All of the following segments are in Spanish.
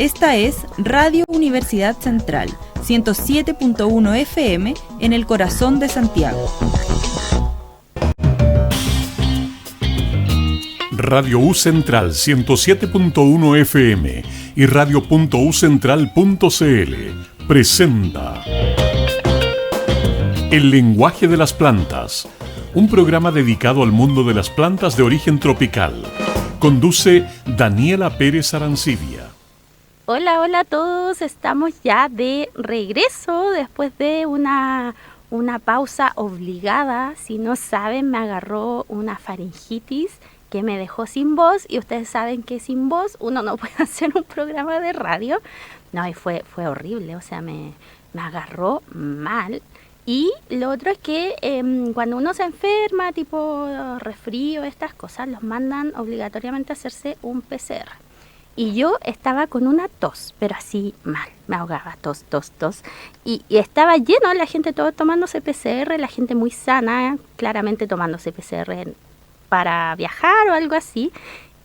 Esta es Radio Universidad Central, 107.1 FM en el corazón de Santiago. Radio U Central 107.1 FM y radio.ucentral.cl presenta El lenguaje de las plantas, un programa dedicado al mundo de las plantas de origen tropical. Conduce Daniela Pérez Arancibia. Hola a todos, estamos ya de regreso después de una pausa obligada. Si no saben, me agarró una faringitis que me dejó sin voz, y ustedes saben que sin voz uno no puede hacer un programa de radio. No, y fue horrible, o sea, me agarró mal. Y lo otro es que cuando uno se enferma, tipo resfrío, estas cosas, los mandan obligatoriamente a hacerse un PCR. Y yo estaba con una tos, pero así mal, me ahogaba, tos. Y estaba lleno, la gente todo tomándose PCR, la gente muy sana, claramente tomándose PCR para viajar o algo así.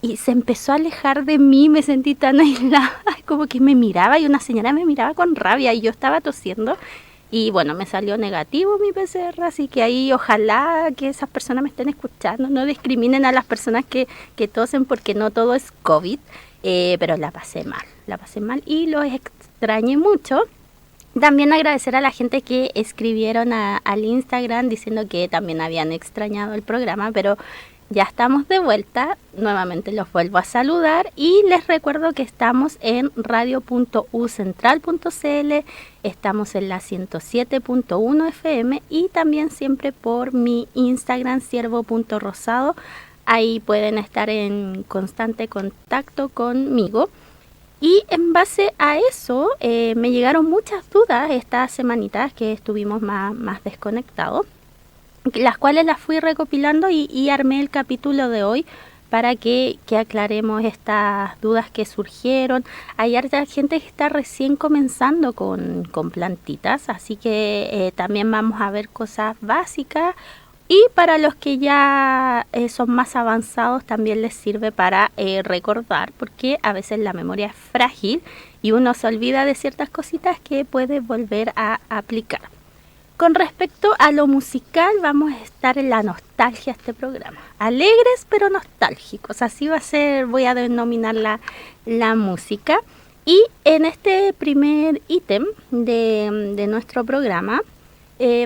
Y se empezó a alejar de mí, me sentí tan aislada, como que me miraba y una señora me miraba con rabia y yo estaba tosiendo. Y bueno, me salió negativo mi PCR, así que ahí ojalá que esas personas me estén escuchando, no discriminen a las personas que tosen, porque no todo es COVID. Pero la pasé mal y los extrañé mucho. También agradecer a la gente que escribieron al Instagram diciendo que también habían extrañado el programa, pero ya estamos de vuelta. Nuevamente los vuelvo a saludar y les recuerdo que estamos en radio.ucentral.cl, estamos en la 107.1 FM y también siempre por mi Instagram, ciervo.rosado. Ahí pueden estar en constante contacto conmigo. Y en base a eso me llegaron muchas dudas estas semanitas que estuvimos más desconectados, las cuales las fui recopilando y armé el capítulo de hoy para que aclaremos estas dudas que surgieron. Hay harta gente que está recién comenzando con plantitas, así que también vamos a ver cosas básicas. Y para los que ya son más avanzados también les sirve para recordar, porque a veces la memoria es frágil y uno se olvida de ciertas cositas que puede volver a aplicar. Con respecto a lo musical, vamos a estar en la nostalgia este programa. Alegres pero nostálgicos, así va a ser, voy a denominar la música. Y en este primer ítem de nuestro programa,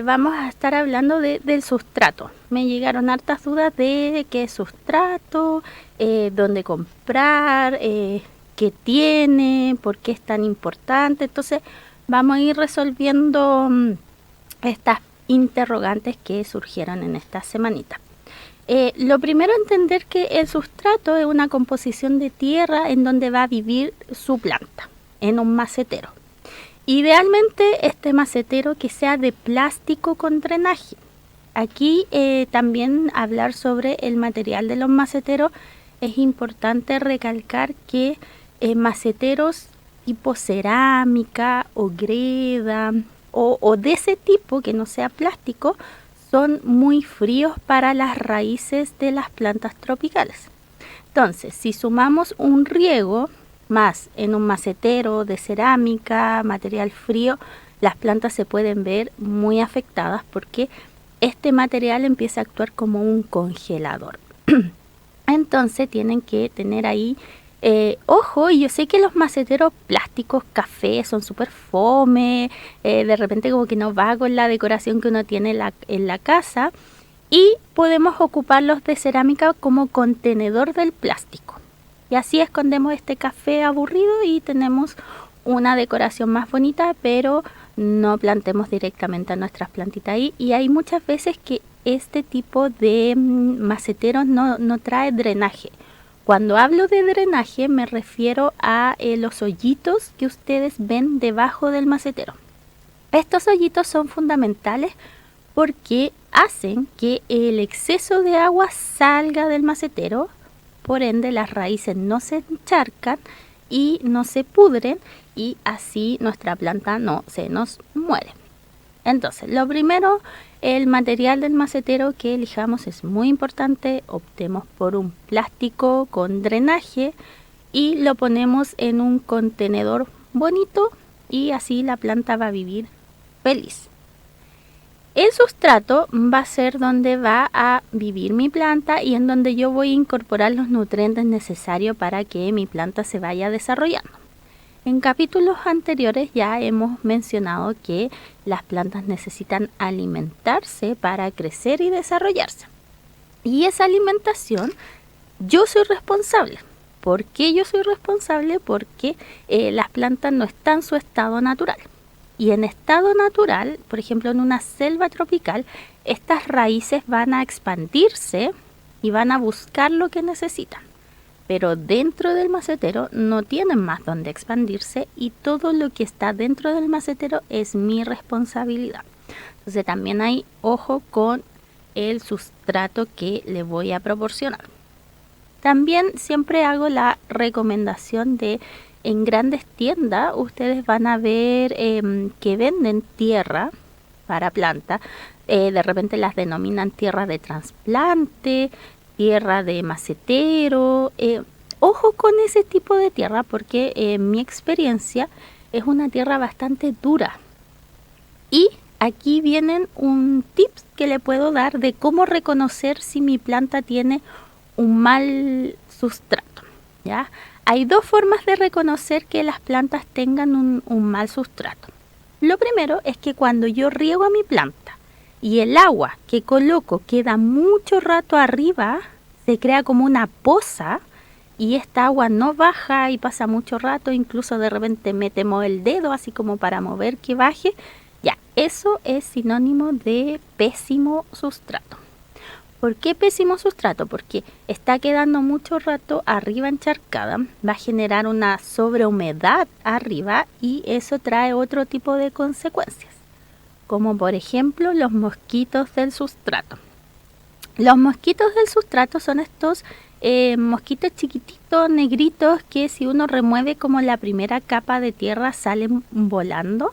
vamos a estar hablando del sustrato. Me llegaron hartas dudas de qué es sustrato, dónde comprar, qué tiene, por qué es tan importante. Entonces vamos a ir resolviendo estas interrogantes que surgieron en esta semanita. Lo primero, entender que el sustrato es una composición de tierra en donde va a vivir su planta, en un macetero. Idealmente este macetero que sea de plástico con drenaje. Aquí también hablar sobre el material de los maceteros, es importante recalcar que maceteros tipo cerámica o greda o de ese tipo que no sea plástico son muy fríos para las raíces de las plantas tropicales. Entonces, si sumamos un riego más en un macetero de cerámica, material frío, las plantas se pueden ver muy afectadas porque este material empieza a actuar como un congelador. Entonces tienen que tener ahí ojo. Y yo sé que los maceteros plásticos café son súper fome, de repente como que no va con la decoración que uno tiene en la casa, y podemos ocuparlos de cerámica como contenedor del plástico. Y así escondemos este café aburrido y tenemos una decoración más bonita, pero no plantemos directamente a nuestras plantitas ahí. Y hay muchas veces que este tipo de maceteros no trae drenaje. Cuando hablo de drenaje me refiero a los hoyitos que ustedes ven debajo del macetero. Estos hoyitos son fundamentales porque hacen que el exceso de agua salga del macetero. Por ende, las raíces no se encharcan y no se pudren, y así nuestra planta no se nos muere. Entonces, lo primero, el material del macetero que elijamos es muy importante. Optemos por un plástico con drenaje. y lo ponemos en un contenedor bonito y así la planta va a vivir feliz. El sustrato va a ser donde va a vivir mi planta y en donde yo voy a incorporar los nutrientes necesarios para que mi planta se vaya desarrollando. En capítulos anteriores ya hemos mencionado que las plantas necesitan alimentarse para crecer y desarrollarse. Y esa alimentación yo soy responsable. ¿Por qué yo soy responsable? Porque las plantas no están en su estado natural. Y en estado natural, por ejemplo en una selva tropical, estas raíces van a expandirse y van a buscar lo que necesitan. Pero dentro del macetero no tienen más donde expandirse y todo lo que está dentro del macetero es mi responsabilidad. Entonces también hay ojo con el sustrato que le voy a proporcionar. También siempre hago la recomendación de en grandes tiendas ustedes van a ver que venden tierra para planta. De repente las denominan tierra de trasplante, tierra de macetero. Ojo con ese tipo de tierra porque en mi experiencia es una tierra bastante dura. Y aquí vienen un tips que le puedo dar de cómo reconocer si mi planta tiene un mal sustrato, ¿ya? Hay dos formas de reconocer que las plantas tengan un mal sustrato. Lo primero es que cuando yo riego a mi planta y el agua que coloco queda mucho rato arriba, se crea como una poza y esta agua no baja y pasa mucho rato, incluso de repente metemos el dedo así como para mover que baje, ya, eso es sinónimo de pésimo sustrato. ¿Por qué pésimo sustrato? Porque está quedando mucho rato arriba encharcada, va a generar una sobrehumedad arriba y eso trae otro tipo de consecuencias, como por ejemplo los mosquitos del sustrato. Los mosquitos del sustrato son estos mosquitos chiquititos, negritos, que si uno remueve como la primera capa de tierra salen volando.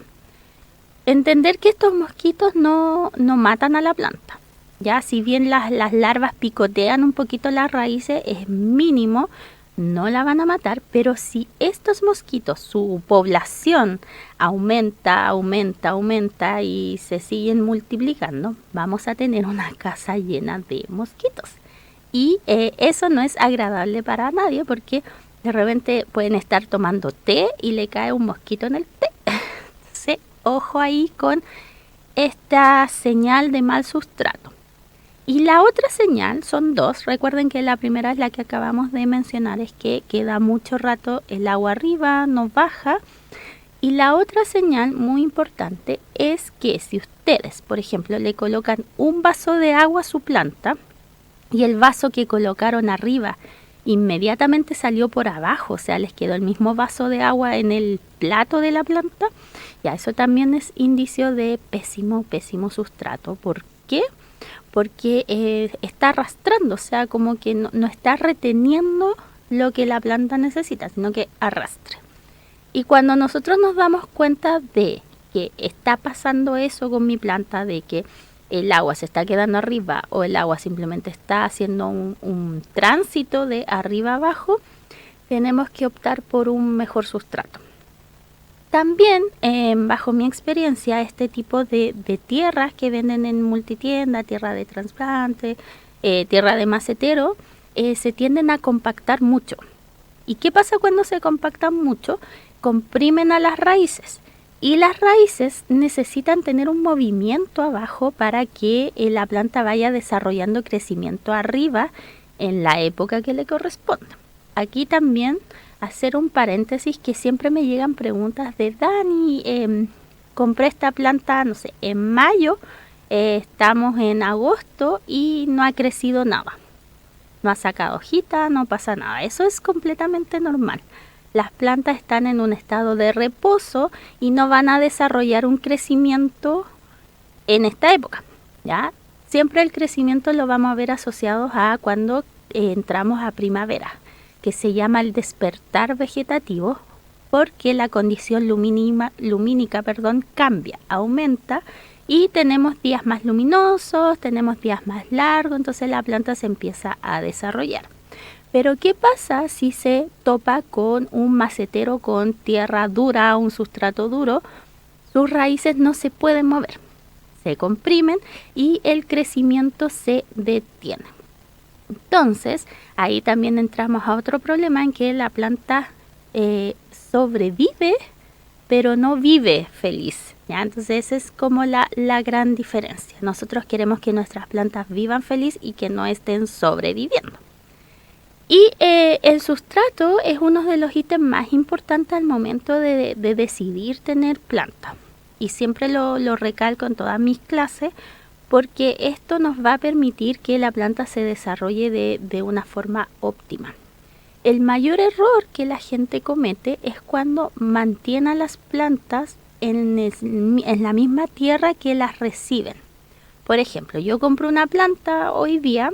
Entender que estos mosquitos no matan a la planta. Ya, si bien las larvas picotean un poquito las raíces, es mínimo, no la van a matar, pero si estos mosquitos, su población aumenta y se siguen multiplicando, vamos a tener una casa llena de mosquitos. Y eso no es agradable para nadie porque de repente pueden estar tomando té y le cae un mosquito en el té. Entonces, ojo ahí con esta señal de mal sustrato. Y la otra señal son dos. Recuerden que la primera es la que acabamos de mencionar, es que queda mucho rato el agua arriba, no baja. Y la otra señal muy importante es que si ustedes, por ejemplo, le colocan un vaso de agua a su planta y el vaso que colocaron arriba inmediatamente salió por abajo, o sea, les quedó el mismo vaso de agua en el plato de la planta, ya eso también es indicio de pésimo sustrato. ¿Por qué? Porque está arrastrando, o sea, como que no está reteniendo lo que la planta necesita, sino que arrastra. Y cuando nosotros nos damos cuenta de que está pasando eso con mi planta, de que el agua se está quedando arriba o el agua simplemente está haciendo un tránsito de arriba abajo, tenemos que optar por un mejor sustrato. También, bajo mi experiencia, este tipo de tierras que venden en multitienda, tierra de trasplante, tierra de macetero, se tienden a compactar mucho. ¿Y qué pasa cuando se compactan mucho? Comprimen a las raíces. Y las raíces necesitan tener un movimiento abajo para que la planta vaya desarrollando crecimiento arriba en la época que le corresponda. Aquí también hacer un paréntesis que siempre me llegan preguntas de Dani, compré esta planta, no sé, en mayo, estamos en agosto y no ha crecido nada. No ha sacado hojita, no pasa nada. Eso es completamente normal. Las plantas están en un estado de reposo y no van a desarrollar un crecimiento en esta época, ¿ya? Siempre el crecimiento lo vamos a ver asociado a cuando entramos a primavera, que se llama el despertar vegetativo, porque la condición lumínica cambia, aumenta y tenemos días más luminosos, tenemos días más largos, entonces la planta se empieza a desarrollar. Pero ¿qué pasa si se topa con un macetero con tierra dura, un sustrato duro? Sus raíces no se pueden mover, se comprimen y el crecimiento se detiene. Entonces, ahí también entramos a otro problema en que la planta sobrevive, pero no vive feliz, ¿ya? Entonces, esa es como la gran diferencia. Nosotros queremos que nuestras plantas vivan feliz y que no estén sobreviviendo. Y el sustrato es uno de los ítems más importantes al momento de decidir tener planta. Y siempre lo recalco en todas mis clases, porque esto nos va a permitir que la planta se desarrolle de una forma óptima. El mayor error que la gente comete es cuando mantiene a las plantas en la misma tierra que las reciben. Por ejemplo, yo compro una planta hoy día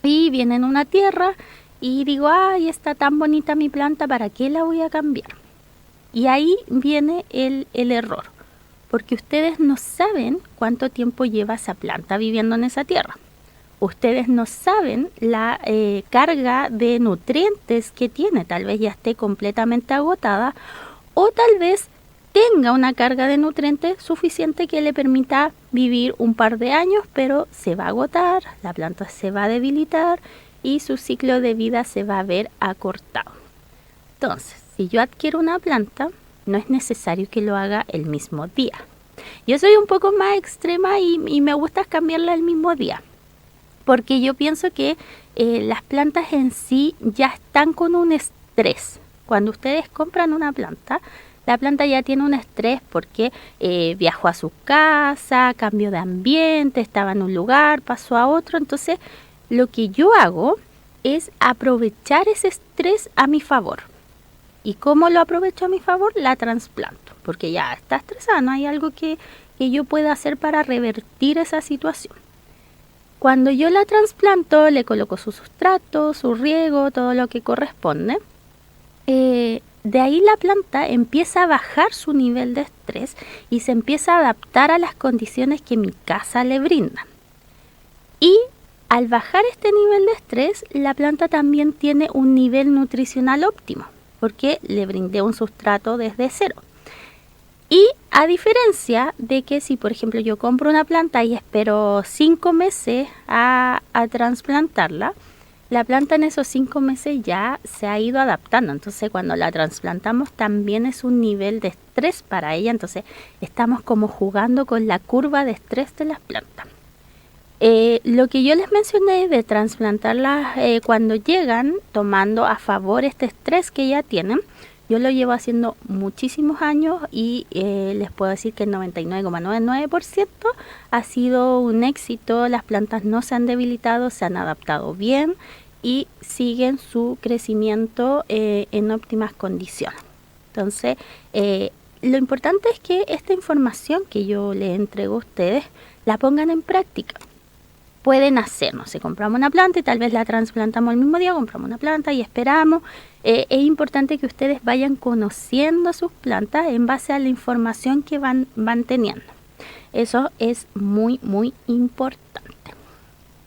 y viene en una tierra y digo, ay, está tan bonita mi planta, ¿para qué la voy a cambiar? Y ahí viene el error, porque ustedes no saben cuánto tiempo lleva esa planta viviendo en esa tierra. Ustedes no saben la carga de nutrientes que tiene, tal vez ya esté completamente agotada o tal vez tenga una carga de nutrientes suficiente que le permita vivir un par de años, pero se va a agotar, la planta se va a debilitar y su ciclo de vida se va a ver acortado. Entonces, si yo adquiero una planta, no es necesario que lo haga el mismo día. Yo soy un poco más extrema y me gusta cambiarla el mismo día, porque yo pienso que las plantas en sí ya están con un estrés. Cuando ustedes compran una planta, la planta ya tiene un estrés porque viajó a su casa, cambió de ambiente, estaba en un lugar, pasó a otro. Entonces, lo que yo hago es aprovechar ese estrés a mi favor. ¿Y cómo lo aprovecho a mi favor? La trasplanto, porque ya está estresada, no hay algo que yo pueda hacer para revertir esa situación. Cuando yo la trasplanto, le coloco su sustrato, su riego, todo lo que corresponde. De ahí la planta empieza a bajar su nivel de estrés y se empieza a adaptar a las condiciones que mi casa le brinda. Y al bajar este nivel de estrés, la planta también tiene un nivel nutricional óptimo, porque le brindé un sustrato desde cero. Y a diferencia de que si, por ejemplo, yo compro una planta y espero 5 meses a trasplantarla, la planta en esos 5 meses ya se ha ido adaptando. Entonces, cuando la trasplantamos también es un nivel de estrés para ella. Entonces, estamos como jugando con la curva de estrés de las plantas. Lo que yo les mencioné de trasplantarlas cuando llegan, tomando a favor este estrés que ya tienen, yo lo llevo haciendo muchísimos años y les puedo decir que el 99,99% ha sido un éxito. Las plantas no se han debilitado, se han adaptado bien y siguen su crecimiento en óptimas condiciones. Entonces, lo importante es que esta información que yo les entrego a ustedes la pongan en práctica. Pueden hacer, no sé, compramos una planta y tal vez la trasplantamos el mismo día, compramos una planta y esperamos. Es importante que ustedes vayan conociendo sus plantas en base a la información que van teniendo. Eso es muy, muy importante.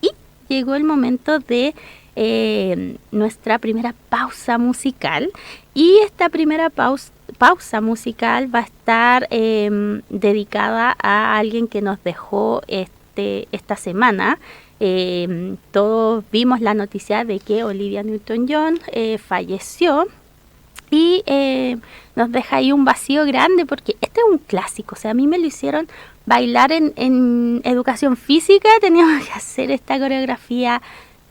Y llegó el momento de nuestra primera pausa musical. Y esta primera pausa musical va a estar dedicada a alguien que nos dejó esta semana. Todos vimos la noticia de que Olivia Newton-John falleció y nos deja ahí un vacío grande porque este es un clásico. O sea, a mí me lo hicieron bailar en educación física, teníamos que hacer esta coreografía.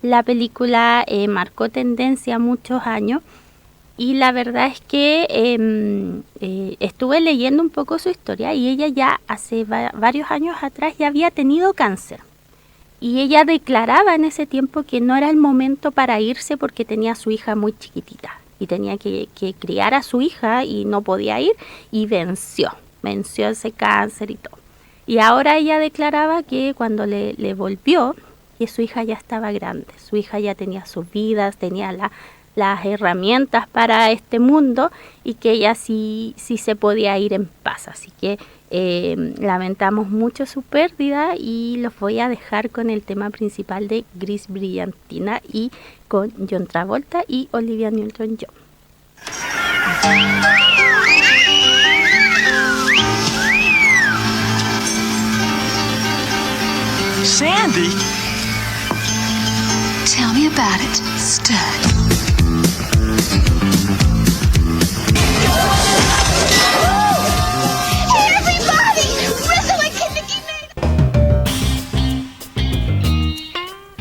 La película marcó tendencia muchos años y la verdad es que estuve leyendo un poco su historia y ella ya hace varios años atrás ya había tenido cáncer. Y ella declaraba en ese tiempo que no era el momento para irse porque tenía a su hija muy chiquitita y tenía que criar a su hija y no podía ir y venció ese cáncer y todo. Y ahora ella declaraba que cuando le volvió, que su hija ya estaba grande, su hija ya tenía sus vidas, tenía las herramientas para este mundo y que ella sí se podía ir en paz. Así que lamentamos mucho su pérdida y los voy a dejar con el tema principal de Gris Brillantina y con John Travolta y Olivia Newton-John. Sandy? Tell me about it, stud.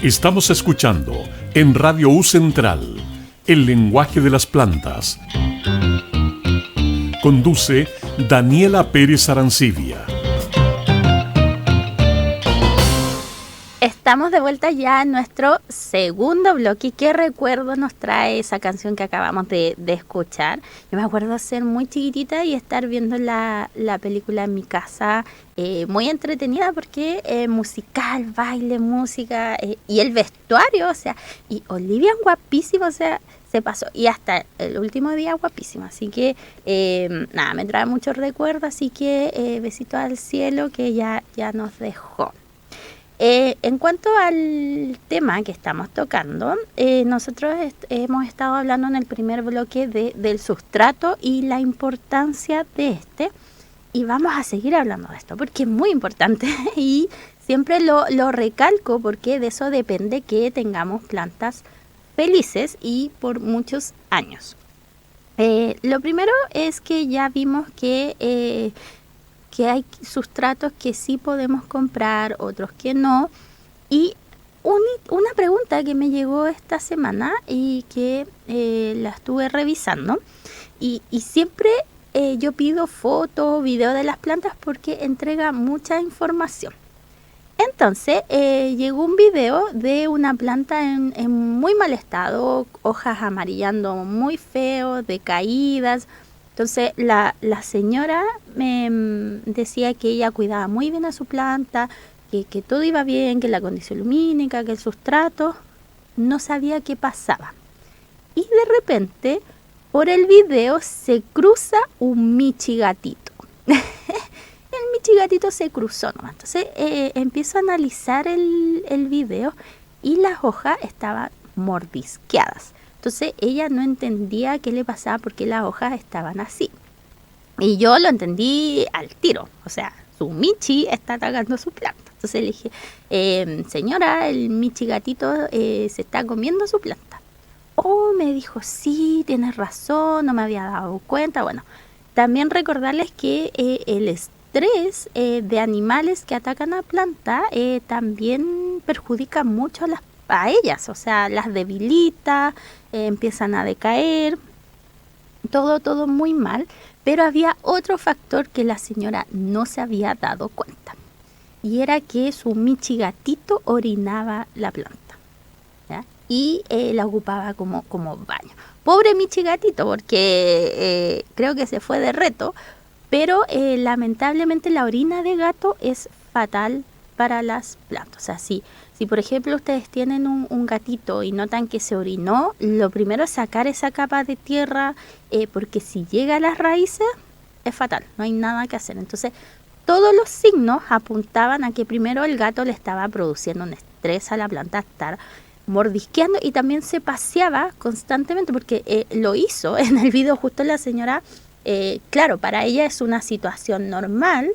Estamos escuchando en Radio U Central, El lenguaje de las plantas. Conduce Daniela Pérez Arancibia. Estamos de vuelta ya en nuestro segundo bloque. ¿Qué recuerdo nos trae esa canción que acabamos de escuchar? Yo me acuerdo ser muy chiquitita y estar viendo la película en mi casa, muy entretenida porque musical, baile, música y el vestuario, o sea, y Olivia guapísima, o sea, se pasó. Y hasta el último día guapísima. Así que, nada, me trae muchos recuerdos, así que besito al cielo que ya nos dejó. En cuanto al tema que estamos tocando, nosotros hemos estado hablando en el primer bloque del sustrato y la importancia de este, y vamos a seguir hablando de esto porque es muy importante y siempre lo recalco porque de eso depende que tengamos plantas felices y por muchos años. Lo primero es que ya vimos que hay sustratos que sí podemos comprar, otros que no. Y una pregunta que me llegó esta semana y que la estuve revisando. Y siempre yo pido fotos, videos de las plantas porque entrega mucha información. Entonces llegó un video de una planta en muy mal estado, hojas amarillando muy feo, decaídas. Entonces la señora me decía que ella cuidaba muy bien a su planta, que todo iba bien, que la condición lumínica, que el sustrato, no sabía qué pasaba. Y de repente, por el video se cruza un michigatito. El michigatito se cruzó nomás. Entonces empiezo a analizar el video y las hojas estaban mordisqueadas. Entonces ella no entendía qué le pasaba porque las hojas estaban así. Y yo lo entendí al tiro. O sea, su michi está atacando su planta. Entonces le dije, señora, el michigatito se está comiendo su planta. Oh, me dijo, sí, tienes razón, no me había dado cuenta. Bueno, también recordarles que el estrés de animales que atacan a planta también perjudica mucho a ellas, o sea, las debilita, empiezan a decaer, todo muy mal, pero había otro factor que la señora no se había dado cuenta, y era que su michigatito orinaba la planta, ¿ya? Y la ocupaba como baño. Pobre michigatito, porque creo que se fue de reto, pero lamentablemente la orina de gato es fatal para las plantas. O sea, si por ejemplo ustedes tienen un gatito y notan que se orinó, lo primero es sacar esa capa de tierra, porque si llega a las raíces es fatal, no hay nada que hacer. Entonces todos los signos apuntaban a que primero el gato le estaba produciendo un estrés a la planta, estar mordisqueando, y también se paseaba constantemente porque lo hizo en el video. Justo la señora, claro, para ella es una situación normal,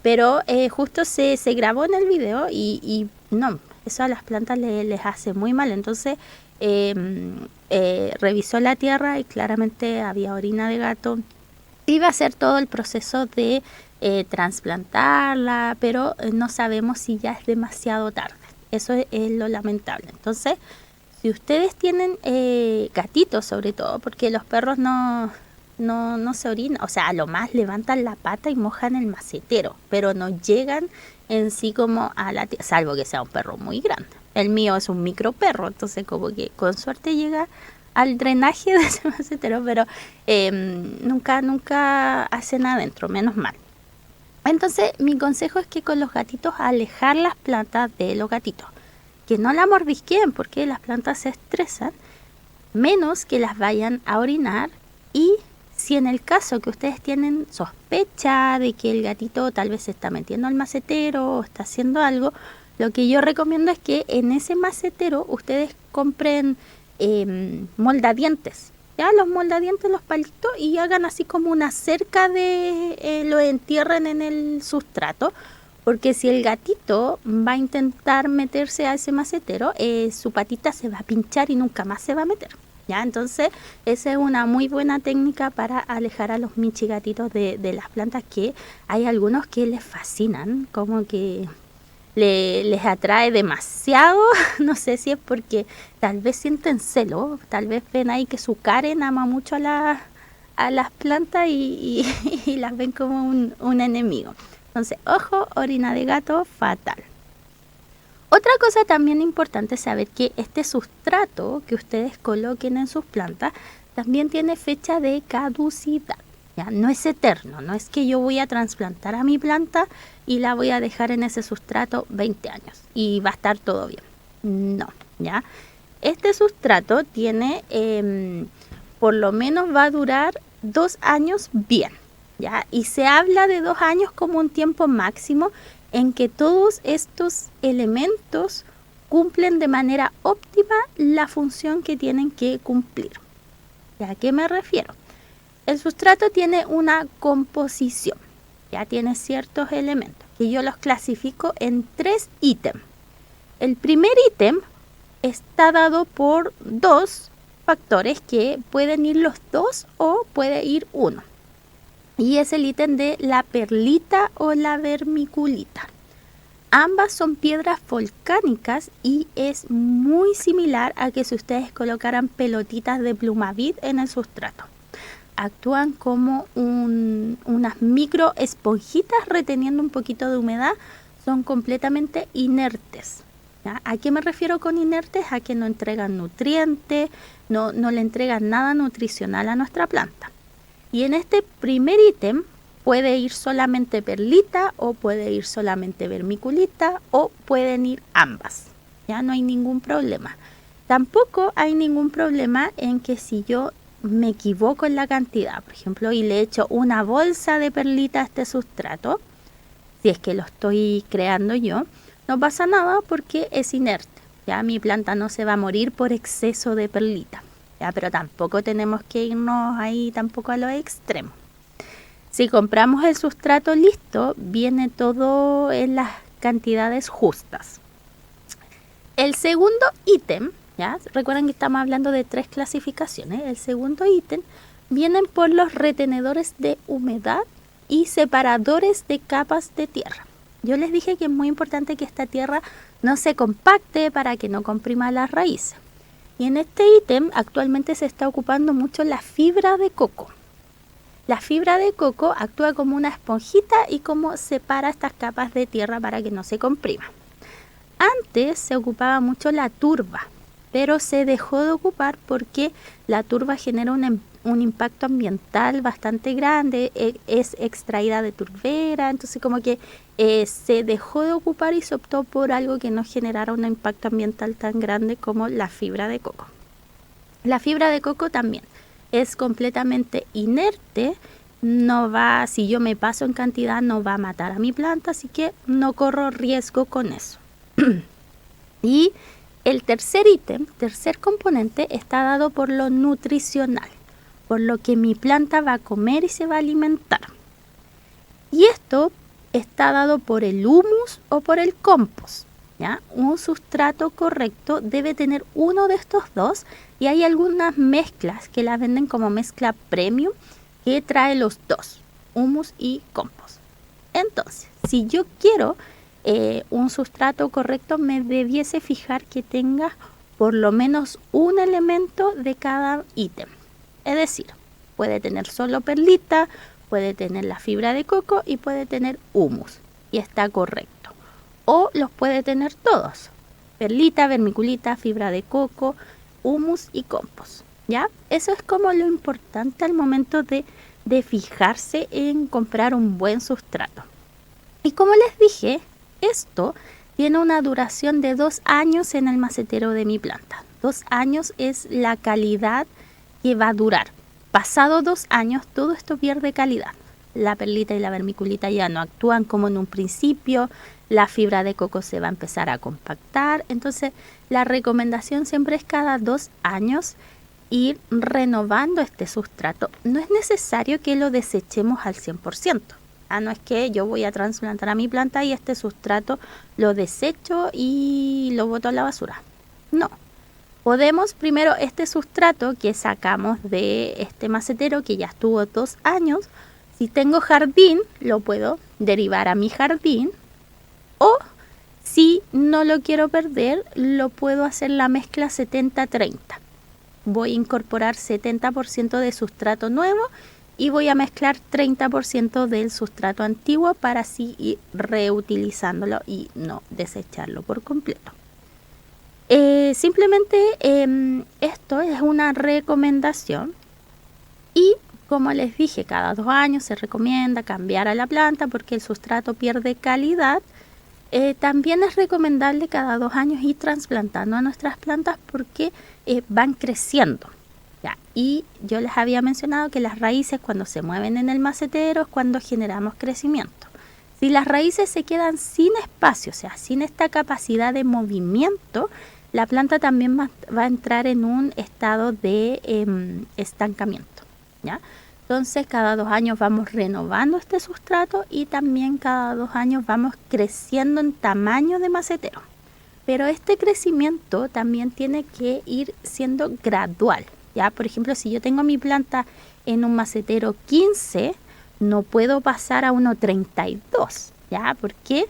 pero justo se grabó en el video y no, eso a las plantas les hace muy mal. Entonces revisó la tierra y claramente había orina de gato. Iba a hacer todo el proceso de trasplantarla, pero no sabemos si ya es demasiado tarde. Eso es lo lamentable. Entonces, si ustedes tienen gatitos, sobre todo, porque los perros no se orinan, o sea, a lo más levantan la pata y mojan el macetero, pero no llegan en sí como a la tierra, salvo que sea un perro muy grande. El mío es un micro perro, entonces como que con suerte llega al drenaje de ese macetero, pero nunca hacen adentro, menos mal. Entonces mi consejo es que con los gatitos alejar las plantas de los gatitos, que no la mordisqueen porque las plantas se estresan. menos que las vayan a orinar. Y si en el caso que ustedes tienen sospecha de que el gatito tal vez se está metiendo al macetero o está haciendo algo, lo que yo recomiendo es que en ese macetero ustedes compren moldadientes. Ya, los moldadientes, los palitos, y hagan así como una cerca lo entierren en el sustrato, porque si el gatito va a intentar meterse a ese macetero, su patita se va a pinchar y nunca más se va a meter. ¿Ya? Entonces, esa es una muy buena técnica para alejar a los michigatitos de las plantas, que hay algunos que les fascinan, como que les atrae demasiado. No sé si es porque tal vez sienten celo, tal vez ven ahí que su Karen ama mucho a las plantas y las ven como un enemigo. Entonces, ojo, orina de gato, fatal. Otra cosa también importante es saber que este sustrato que ustedes coloquen en sus plantas también tiene fecha de caducidad. ¿Ya? No es eterno, no es que yo voy a trasplantar a mi planta y la voy a dejar en ese sustrato 20 años y va a estar todo bien. No, ¿ya? Este sustrato tiene, por lo menos va a durar 2 años bien, ¿ya? Y se habla de 2 años como un tiempo máximo en que todos estos elementos cumplen de manera óptima la función que tienen que cumplir. ¿A qué me refiero? El sustrato tiene una composición, ya tiene ciertos elementos, y yo los clasifico en 3 ítems. El primer ítem está dado por 2 factores, que pueden ir los 2 o puede ir 1. Y es el ítem de la perlita o la vermiculita. Ambas son piedras volcánicas y es muy similar a que si ustedes colocaran pelotitas de plumavit en el sustrato. Actúan como unas micro esponjitas reteniendo un poquito de humedad. Son completamente inertes. ¿Ya? ¿A qué me refiero con inertes? A que no entregan nutrientes, no le entregan nada nutricional a nuestra planta. Y en este primer ítem puede ir solamente perlita o puede ir solamente vermiculita o pueden ir ambas. Ya no hay ningún problema. Tampoco hay ningún problema en que si yo me equivoco en la cantidad, por ejemplo, y le echo una bolsa de perlita a este sustrato, si es que lo estoy creando yo, no pasa nada porque es inerte. Ya mi planta no se va a morir por exceso de perlita. Ya, pero tampoco tenemos que irnos ahí tampoco a los extremos. Si compramos el sustrato listo, viene todo en las cantidades justas. El segundo ítem, ¿ya? Recuerden que estamos hablando de 3 clasificaciones. El segundo ítem vienen por los retenedores de humedad y separadores de capas de tierra. Yo les dije que es muy importante que esta tierra no se compacte para que no comprima las raíces. Y en este ítem actualmente se está ocupando mucho la fibra de coco. La fibra de coco actúa como una esponjita y como separa estas capas de tierra para que no se comprima. Antes se ocupaba mucho la turba, pero se dejó de ocupar porque la turba genera un impacto ambiental bastante grande, es extraída de turbera, entonces como que se dejó de ocupar y se optó por algo que no generara un impacto ambiental tan grande como la fibra de coco. La fibra de coco también es completamente inerte, no va, si yo me paso en cantidad no va a matar a mi planta, así que no corro riesgo con eso. Y el tercer ítem, tercer componente, está dado por lo nutricional, por lo que mi planta va a comer y se va a alimentar. Y esto está dado por el humus o por el compost. ¿Ya? Un sustrato correcto debe tener uno de estos dos, y hay algunas mezclas que las venden como mezcla premium que trae los dos, humus y compost. Entonces, si yo quiero un sustrato correcto, me debiese fijar que tenga por lo menos un elemento de cada ítem. Es decir, puede tener solo perlita, puede tener la fibra de coco y puede tener humus, y está correcto. O los puede tener todos, perlita, vermiculita, fibra de coco, humus y compost. ¿Ya? Eso es como lo importante al momento de fijarse en comprar un buen sustrato. Y como les dije, esto tiene una duración de 2 años en el macetero de mi planta. 2 años es la calidad que va a durar. Pasado 2 años, todo esto pierde calidad. La perlita y la vermiculita ya no actúan como en un principio, la fibra de coco se va a empezar a compactar. Entonces, la recomendación siempre es cada 2 años ir renovando este sustrato. No es necesario que lo desechemos al 100%. No es que yo voy a trasplantar a mi planta y este sustrato lo desecho y lo boto a la basura. No. Podemos primero este sustrato que sacamos de este macetero que ya estuvo 2 años, si tengo jardín, lo puedo derivar a mi jardín, o si no lo quiero perder, lo puedo hacer la mezcla 70-30. Voy a incorporar 70% de sustrato nuevo y voy a mezclar 30% del sustrato antiguo para así ir reutilizándolo y no desecharlo por completo. Simplemente esto es una recomendación y como les dije, cada 2 años se recomienda cambiar a la planta porque el sustrato pierde calidad. También es recomendable cada 2 años ir trasplantando a nuestras plantas porque van creciendo. ¿Ya? Y yo les había mencionado que las raíces cuando se mueven en el macetero es cuando generamos crecimiento. Si las raíces se quedan sin espacio, o sea, sin esta capacidad de movimiento, la planta también va a entrar en un estado de estancamiento. ¿Ya? Entonces cada 2 años vamos renovando este sustrato y también cada 2 años vamos creciendo en tamaño de macetero. Pero este crecimiento también tiene que ir siendo gradual. ¿Ya? Por ejemplo, si yo tengo mi planta en un macetero 15, no puedo pasar a 1,32. ¿Ya? ¿Por qué?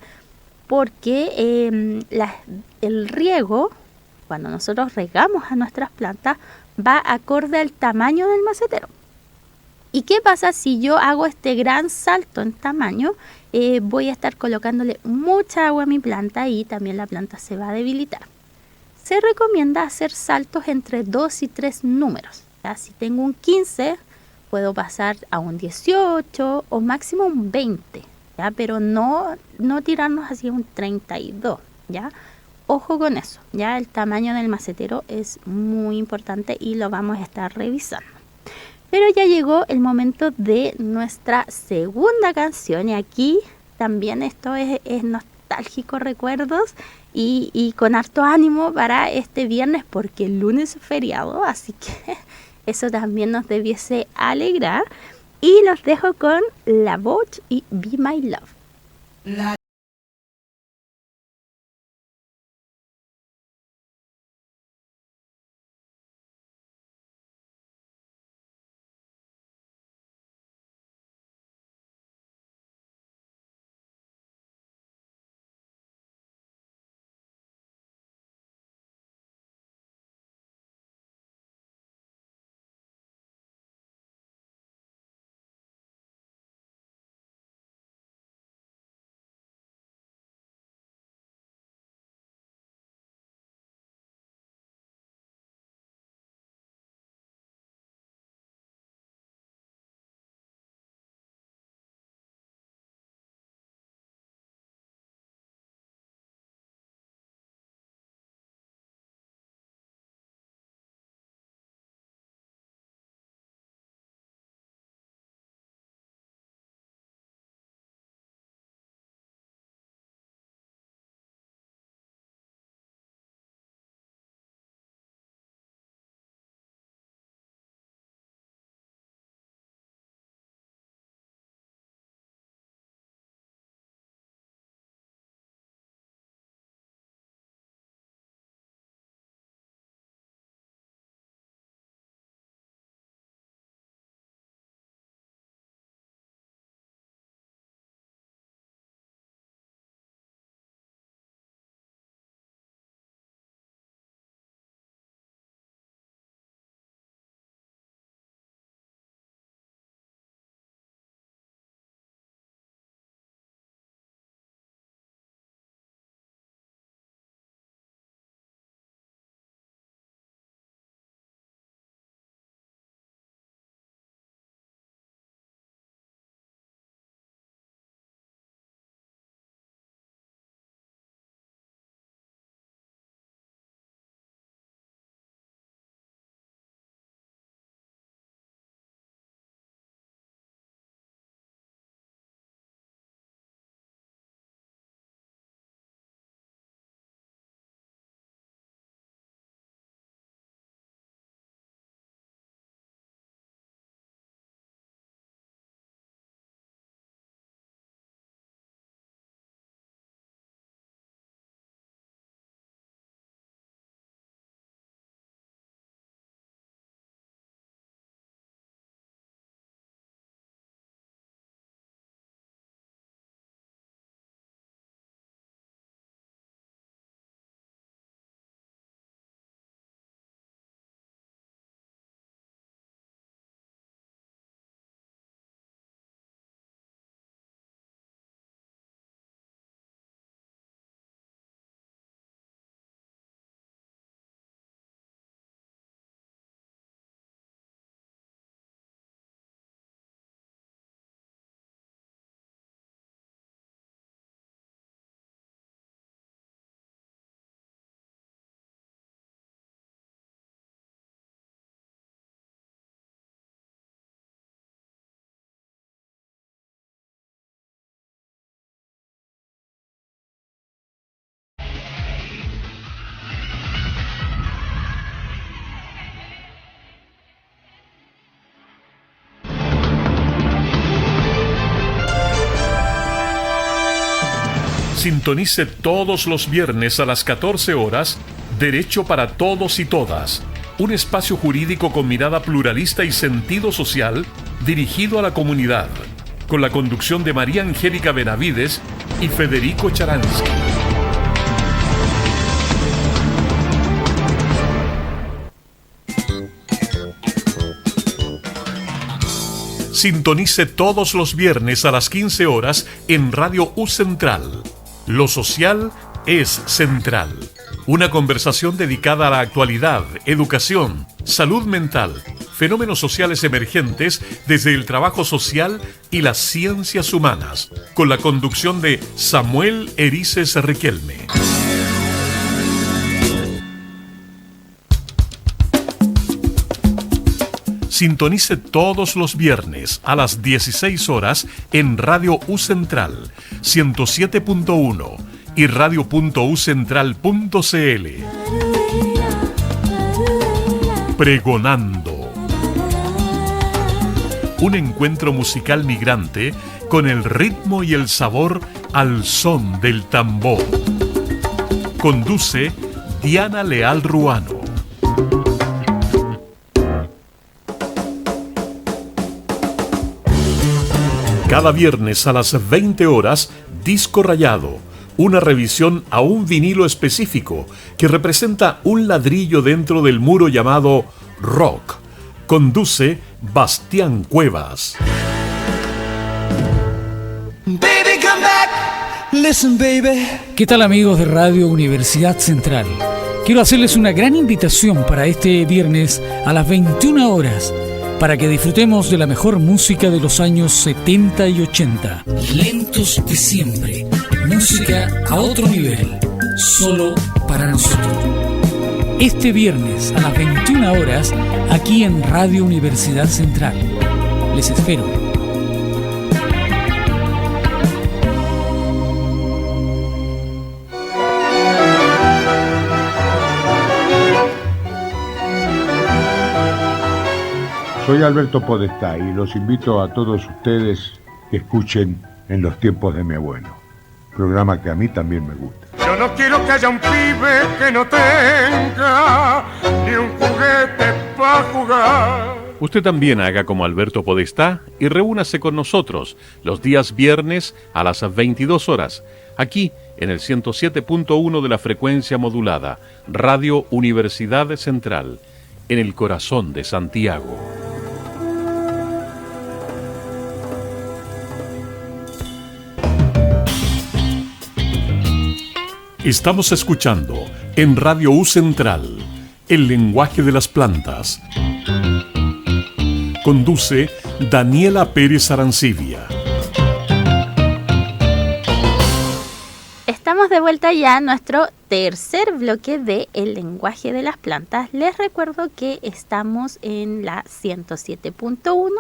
Porque el riego, cuando nosotros regamos a nuestras plantas, va acorde al tamaño del macetero. ¿Y qué pasa si yo hago este gran salto en tamaño? Voy a estar colocándole mucha agua a mi planta y también la planta se va a debilitar. Se recomienda hacer saltos entre 2 y 3 números. ¿Ya? Si tengo un 15, puedo pasar a un 18 o máximo un 20, ¿ya? Pero no tirarnos hacia un 32, ¿ya? Ojo con eso, ¿ya? El tamaño del macetero es muy importante y lo vamos a estar revisando. Pero ya llegó el momento de nuestra segunda canción y aquí también esto es nostálgico recuerdos y con harto ánimo para este viernes porque el lunes es feriado, así que eso también nos debiese alegrar. Y los dejo con La Voz y Be My Love. Sintonice todos los viernes a las 14 horas Derecho para Todos y Todas, un espacio jurídico con mirada pluralista y sentido social dirigido a la comunidad, con la conducción de María Angélica Benavides y Federico Charansky. Sintonice todos los viernes a las 15 horas en Radio U Central. Lo social es central. Una conversación dedicada a la actualidad, educación, salud mental, fenómenos sociales emergentes desde el trabajo social y las ciencias humanas, con la conducción de Samuel Erices Riquelme. Sintonice todos los viernes a las 16 horas en Radio U Central 107.1 y radio.ucentral.cl. Pregonando. Un encuentro musical migrante con el ritmo y el sabor al son del tambor. Conduce Diana Leal Ruano. Cada viernes a las 20 horas, Disco Rayado, una revisión a un vinilo específico que representa un ladrillo dentro del muro llamado rock. Conduce Bastián Cuevas. Baby, come back. Listen, baby. ¿Qué tal, amigos de Radio Universidad Central? Quiero hacerles una gran invitación para este viernes a las 21 horas para que disfrutemos de la mejor música de los años 70 y 80. Lentos de siempre. Música a otro nivel. Solo para nosotros. Este viernes a las 21 horas, aquí en Radio Universidad Central. Les espero. Soy Alberto Podestá y los invito a todos ustedes que escuchen En los tiempos de mi abuelo, programa que a mí también me gusta. Yo no quiero que haya un pibe que no tenga ni un juguete para jugar. Usted también haga como Alberto Podestá y reúnase con nosotros los días viernes a las 22 horas, aquí en el 107.1 de la frecuencia modulada, Radio Universidad Central, en el corazón de Santiago. Estamos escuchando en Radio U Central, El lenguaje de las plantas. Conduce Daniela Pérez Arancibia. Estamos de vuelta ya a nuestro tercer bloque de El lenguaje de las plantas. Les recuerdo que estamos en la 107.1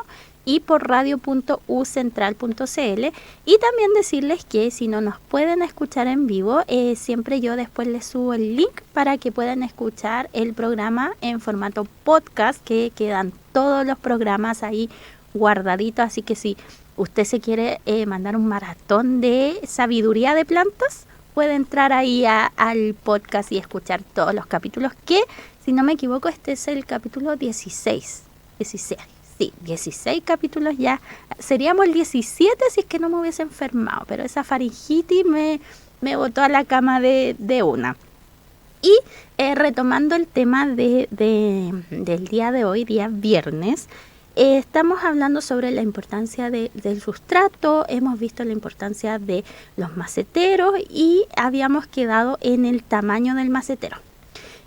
y por radio.ucentral.cl, y también decirles que si no nos pueden escuchar en vivo, siempre yo después les subo el link para que puedan escuchar el programa en formato podcast, que quedan todos los programas ahí guardaditos, así que si usted se quiere mandar un maratón de sabiduría de plantas, puede entrar ahí al podcast y escuchar todos los capítulos, que si no me equivoco este es el capítulo 16. Sí, 16 capítulos ya. Seríamos el 17 si es que no me hubiese enfermado, pero esa faringitis me botó a la cama de una. Y retomando el tema del día de hoy, día viernes, estamos hablando sobre la importancia del sustrato, hemos visto la importancia de los maceteros y habíamos quedado en el tamaño del macetero.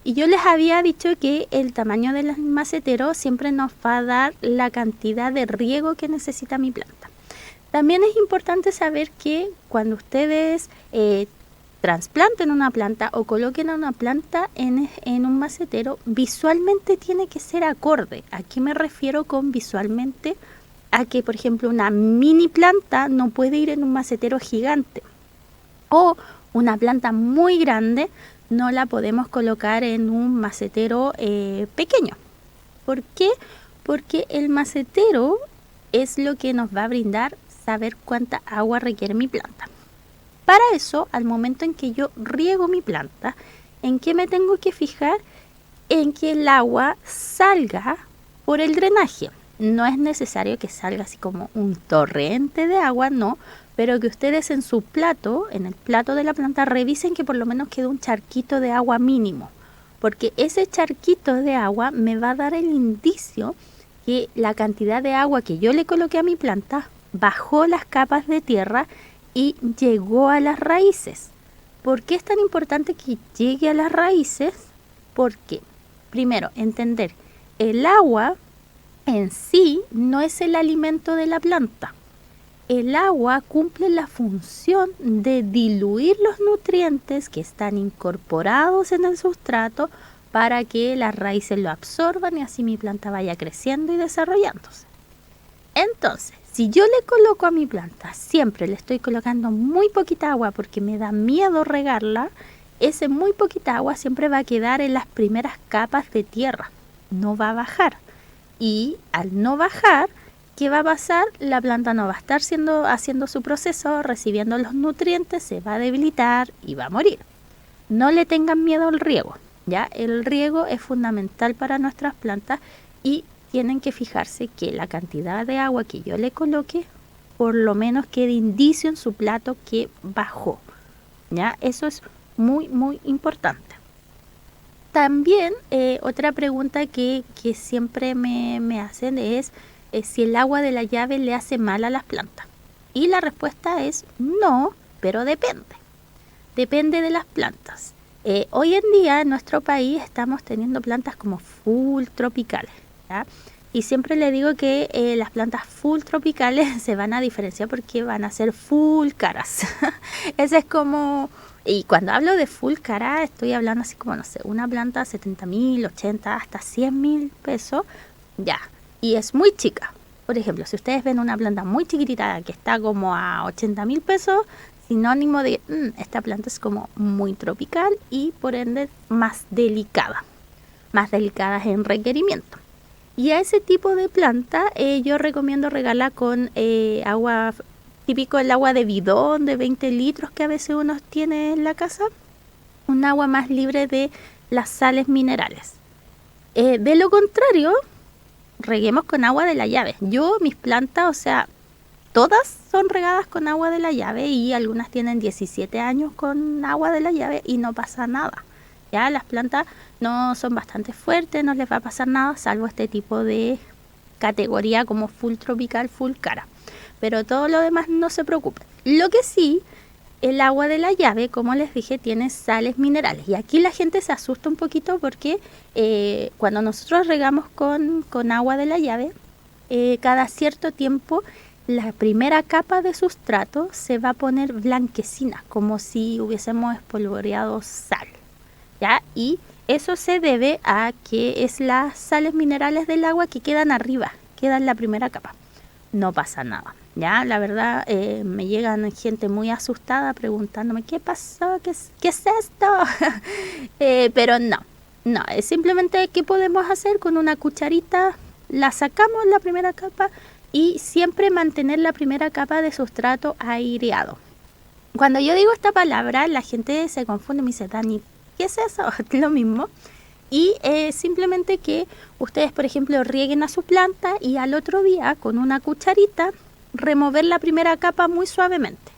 Y yo les había dicho que el tamaño del macetero siempre nos va a dar la cantidad de riego que necesita mi planta. También es importante saber que cuando ustedes trasplanten una planta o coloquen a una planta en un macetero, visualmente tiene que ser acorde. ¿A qué me refiero con visualmente? A que, por ejemplo, una mini planta no puede ir en un macetero gigante, o una planta muy grande no la podemos colocar en un macetero pequeño. ¿Por qué? Porque el macetero es lo que nos va a brindar saber cuánta agua requiere mi planta. para eso, al momento en que yo riego mi planta, ¿en qué me tengo que fijar? En que el agua salga por el drenaje. No es necesario que salga así como un torrente de agua, no, pero que ustedes en su plato, en el plato de la planta, revisen que por lo menos quede un charquito de agua mínimo, porque ese charquito de agua me va a dar el indicio que la cantidad de agua que yo le coloqué a mi planta bajó las capas de tierra y llegó a las raíces. ¿Por qué es tan importante que llegue a las raíces? Porque, primero, entender, el agua en sí no es el alimento de la planta. El agua cumple la función de diluir los nutrientes que están incorporados en el sustrato para que las raíces lo absorban y así mi planta vaya creciendo y desarrollándose. Entonces, si yo le coloco a mi planta, siempre le estoy colocando muy poquita agua porque me da miedo regarla, ese muy poquita agua siempre va a quedar en las primeras capas de tierra, no va a bajar. Y al no bajar, ¿qué va a pasar? La planta no va a estar haciendo su proceso, recibiendo los nutrientes, se va a debilitar y va a morir. No le tengan miedo al riego, ¿ya? El riego es fundamental para nuestras plantas y tienen que fijarse que la cantidad de agua que yo le coloque, por lo menos quede indicio en su plato que bajó, ¿ya? Eso es muy, muy importante. También otra pregunta que siempre me hacen es si el agua de la llave le hace mal a las plantas. Y la respuesta es no, pero depende. Depende de las plantas. Hoy en día en nuestro país estamos teniendo plantas como full tropicales, ¿ya? Y siempre le digo que las plantas full tropicales se van a diferenciar porque van a ser full caras. Ese es como... Y cuando hablo de full cara, estoy hablando así como, no sé, una planta 70.000, 80, hasta 100.000 pesos, ya. Y es muy chica. Por ejemplo, si ustedes ven una planta muy chiquitita que está como a 80.000 pesos, sinónimo de esta planta es como muy tropical y por ende más delicada. Más delicadas en requerimiento. Y a ese tipo de planta yo recomiendo regarla con agua, típico el agua de bidón de 20 litros que a veces uno tiene en la casa. Un agua más libre de las sales minerales. De lo contrario, reguemos con agua de la llave. Yo, mis plantas, o sea, todas son regadas con agua de la llave y algunas tienen 17 años con agua de la llave y no pasa nada. Ya las plantas no son bastante fuertes, no les va a pasar nada, salvo este tipo de categoría como full tropical, full cara. Pero todo lo demás no se preocupen. Lo que sí, el agua de la llave, como les dije, tiene sales minerales. Y aquí la gente se asusta un poquito porque cuando nosotros regamos con agua de la llave, cada cierto tiempo la primera capa de sustrato se va a poner blanquecina, como si hubiésemos espolvoreado sal. ¿Ya? Y eso se debe a que es las sales minerales del agua que quedan arriba, quedan en la primera capa. No pasa nada, ¿ya? La verdad, me llegan gente muy asustada preguntándome, ¿qué pasó? ¿Qué es esto? Pero no, es simplemente qué podemos hacer con una cucharita, la sacamos la primera capa y siempre mantener la primera capa de sustrato aireado. Cuando yo digo esta palabra, la gente se confunde y me dice, Dani, ¿qué es eso? Lo mismo. Y simplemente que ustedes, por ejemplo, rieguen a su planta y al otro día, con una cucharita, remover la primera capa muy suavemente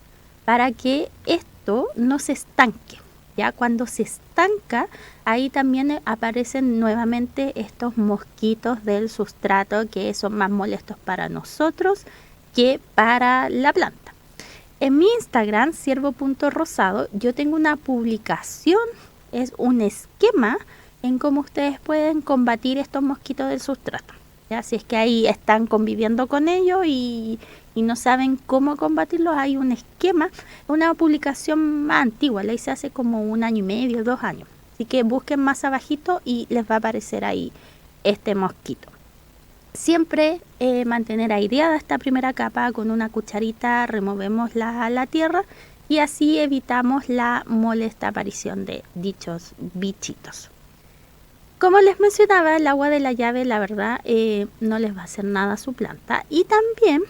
para que esto no se estanque. Ya cuando se estanca, ahí también aparecen nuevamente estos mosquitos del sustrato que son más molestos para nosotros que para la planta. En mi Instagram, ciervo.rosado, yo tengo una publicación, es un esquema en cómo ustedes pueden combatir estos mosquitos del sustrato. ¿Ya? Si es que ahí están conviviendo con ellos y no saben cómo combatirlos, hay un esquema, una publicación más antigua, la hice hace como 1 año y medio, 2 años. Así que busquen más abajito y les va a aparecer ahí este mosquito. Siempre mantener aireada esta primera capa con una cucharita, removemos la tierra y así evitamos la molesta aparición de dichos bichitos. Como les mencionaba, el agua de la llave, la verdad, no les va a hacer nada a su planta. Y también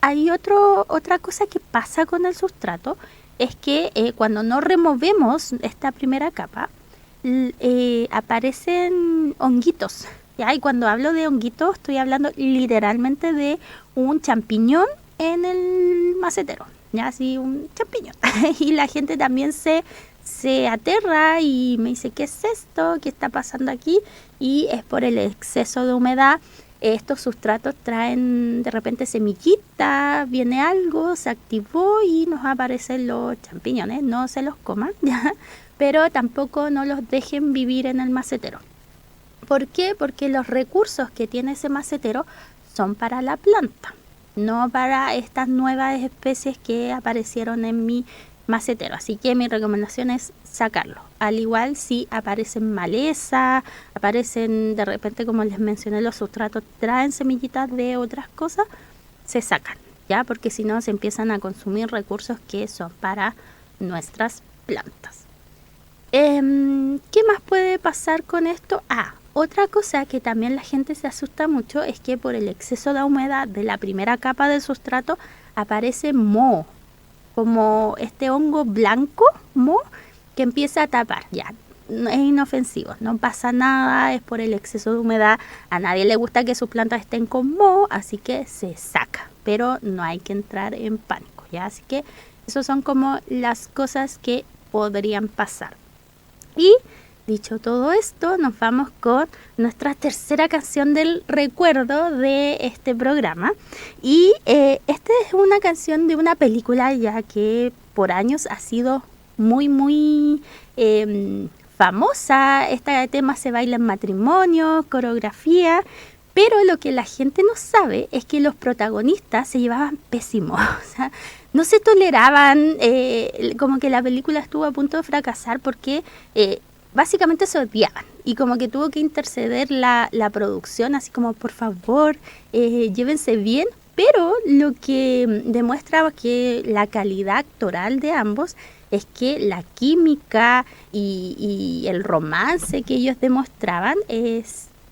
hay otra cosa que pasa con el sustrato, es que cuando no removemos esta primera capa, aparecen honguitos. ¿Ya? Y cuando hablo de honguitos, estoy hablando literalmente de un champiñón en el macetero, ya, así un champiñón. Y la gente también se aterra y me dice, ¿qué es esto? ¿Qué está pasando aquí? Y es por el exceso de humedad. Estos sustratos traen de repente semillitas, viene algo, se activó y nos aparecen los champiñones. No se los coman, ¿ya? Pero tampoco no los dejen vivir en el macetero. ¿Por qué? Porque los recursos que tiene ese macetero son para la planta, no para estas nuevas especies que aparecieron en mi macetero. Así que mi recomendación es sacarlo. Al igual si aparecen maleza, aparecen de repente, como les mencioné, los sustratos traen semillitas de otras cosas, se sacan, ¿ya? Porque si no se empiezan a consumir recursos que son para nuestras plantas. ¿Qué más puede pasar con esto? Otra cosa que también la gente se asusta mucho es que por el exceso de humedad de la primera capa del sustrato aparece moho, como este hongo blanco, moho, que empieza a tapar. Ya, no, es inofensivo, no pasa nada, es por el exceso de humedad. A nadie le gusta que sus plantas estén con moho, así que se saca, pero no hay que entrar en pánico, ¿ya? Así que esas son como las cosas que podrían pasar. Y dicho todo esto, nos vamos con nuestra tercera canción del recuerdo de este programa. Y esta es una canción de una película ya que por años ha sido muy famosa. Este tema se baila en matrimonio, coreografía. Pero lo que la gente no sabe es que los protagonistas se llevaban pésimos. O sea, no se toleraban, como que la película estuvo a punto de fracasar porque básicamente se odiaban. Y como que tuvo que interceder la producción, así como, por favor, llévense bien. Pero lo que demuestra que la calidad actoral de ambos es que la química y el romance que ellos demostraban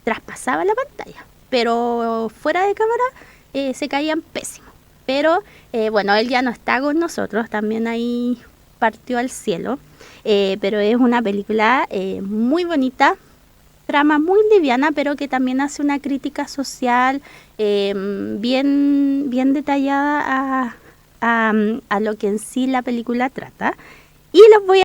traspasaba la pantalla. Pero fuera de cámara se caían pésimo. Pero bueno, él ya no está con nosotros, también ahí partió al cielo. Pero es una película muy bonita, trama muy liviana, pero que también hace una crítica social bien detallada a lo que en sí la película trata. Y los voy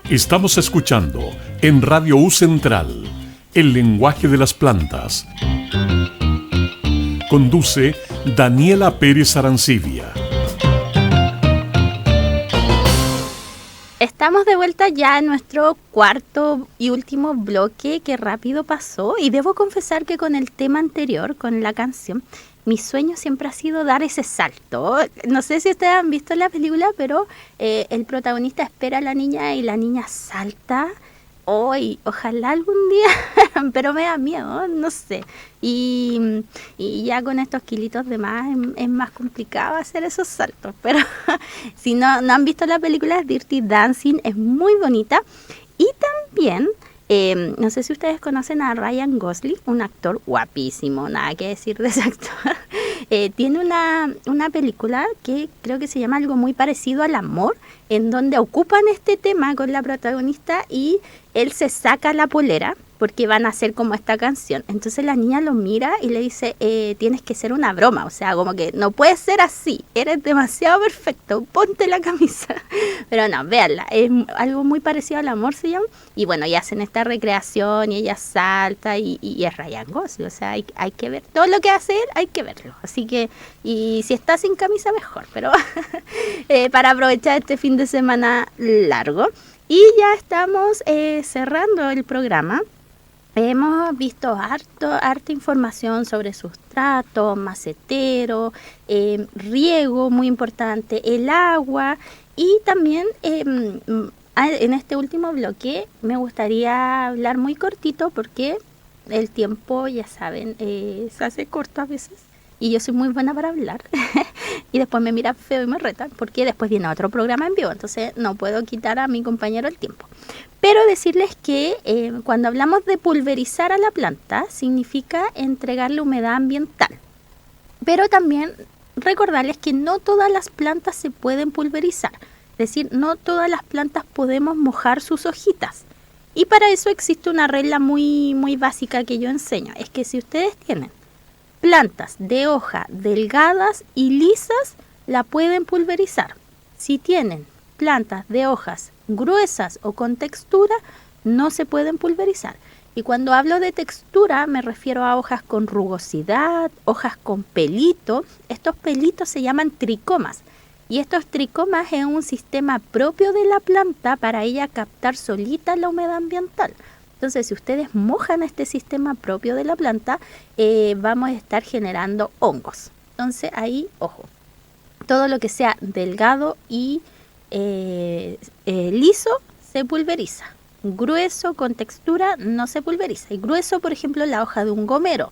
Estamos escuchando en Radio U Central, El lenguaje de las plantas. Conduce Daniela Pérez Arancibia. Estamos de vuelta ya en nuestro cuarto y último bloque, que rápido pasó, y debo confesar que con el tema anterior, con la canción, mi sueño siempre ha sido dar ese salto. No sé si ustedes han visto la película, pero el protagonista espera a la niña y la niña salta. Hoy, ojalá algún día, pero me da miedo, no sé. Y ya con estos kilitos de más es más complicado hacer esos saltos. Pero si no han visto la película, Dirty Dancing es muy bonita. Y también, no sé si ustedes conocen a Ryan Gosling, un actor guapísimo, nada que decir de ese actor. Tiene una película que creo que se llama algo muy parecido al amor, en donde ocupan este tema con la protagonista y él se saca la polera porque van a hacer como esta canción. Entonces la niña lo mira y le dice, tienes que ser una broma, o sea, como que no puedes ser así, eres demasiado perfecto, ponte la camisa. Pero no, véanla, es algo muy parecido al amor, se llama. Y bueno, y hacen esta recreación y ella salta y es Ryan Gosling, o sea, hay que ver, todo lo que hace él hay que verlo. Así que, y si está sin camisa mejor, pero para aprovechar este fin de semana largo. Y ya estamos cerrando el programa. Hemos visto harta información sobre sustrato, macetero, riego, muy importante, el agua, y también en este último bloque me gustaría hablar muy cortito porque el tiempo, ya saben, se hace corto a veces. Y yo soy muy buena para hablar y después me miran feo y me retan porque después viene otro programa en vivo, entonces no puedo quitar a mi compañero el tiempo. Pero decirles que cuando hablamos de pulverizar a la planta significa entregarle humedad ambiental. Pero también recordarles que no todas las plantas se pueden pulverizar, es decir, no todas las plantas podemos mojar sus hojitas. Y para eso existe una regla muy, muy básica que yo enseño, es que si ustedes tienen plantas de hoja delgadas y lisas, la pueden pulverizar. Si tienen plantas de hojas gruesas o con textura, no se pueden pulverizar. Y cuando hablo de textura me refiero a hojas con rugosidad, hojas con pelito. Estos pelitos se llaman tricomas. Y estos tricomas es un sistema propio de la planta para ella captar solita la humedad ambiental. Entonces, si ustedes mojan este sistema propio de la planta, vamos a estar generando hongos. Entonces, ahí, ojo, todo lo que sea delgado y liso se pulveriza. Grueso, con textura, no se pulveriza. Y grueso, por ejemplo, la hoja de un gomero,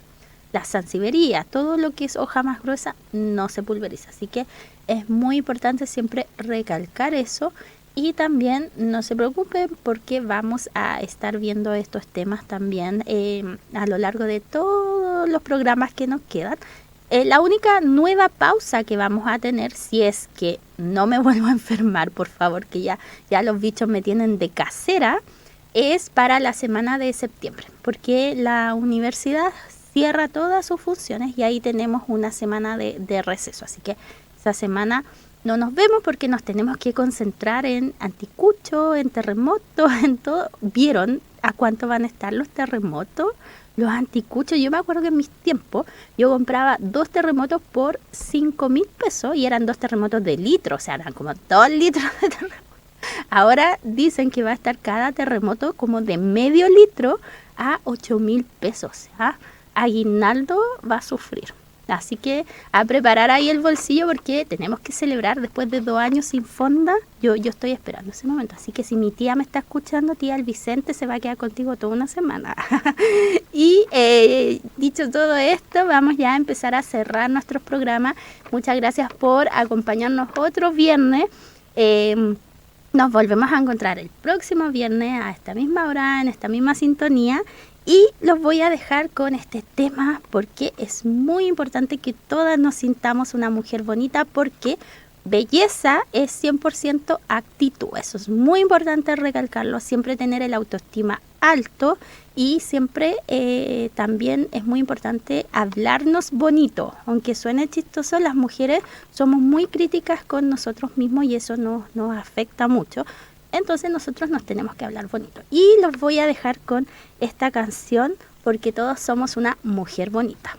la sansevieria, todo lo que es hoja más gruesa, no se pulveriza. Así que es muy importante siempre recalcar eso. Y también no se preocupen porque vamos a estar viendo estos temas también a lo largo de todos los programas que nos quedan. La única nueva pausa que vamos a tener, si es que no me vuelvo a enfermar, por favor, que ya los bichos me tienen de casera, es para la semana de septiembre, porque la universidad cierra todas sus funciones y ahí tenemos una semana de receso. Así que esa semana no nos vemos porque nos tenemos que concentrar en anticucho, en terremotos, en todo. ¿Vieron a cuánto van a estar los terremotos? Los anticuchos, yo me acuerdo que en mis tiempos yo compraba 2 terremotos por 5.000 pesos y eran 2 terremotos de litro, o sea, eran como 2 litros de terremoto. Ahora dicen que va a estar cada terremoto como de medio litro a 8.000 pesos, o sea, aguinaldo va a sufrir. Así que a preparar ahí el bolsillo porque tenemos que celebrar después de 2 años sin fonda. Yo estoy esperando ese momento. Así que si mi tía me está escuchando, tía El Vicente se va a quedar contigo toda una semana. Y dicho todo esto, vamos ya a empezar a cerrar nuestros programas. Muchas gracias por acompañarnos otro viernes. Nos volvemos a encontrar el próximo viernes a esta misma hora, en esta misma sintonía. Y los voy a dejar con este tema porque es muy importante que todas nos sintamos una mujer bonita, porque belleza es 100% actitud. Eso es muy importante recalcarlo, siempre tener el autoestima alto y siempre también es muy importante hablarnos bonito. Aunque suene chistoso, las mujeres somos muy críticas con nosotros mismos y eso nos afecta mucho. Entonces nosotros nos tenemos que hablar bonito. Y los voy a dejar con esta canción, porque todos somos una mujer bonita.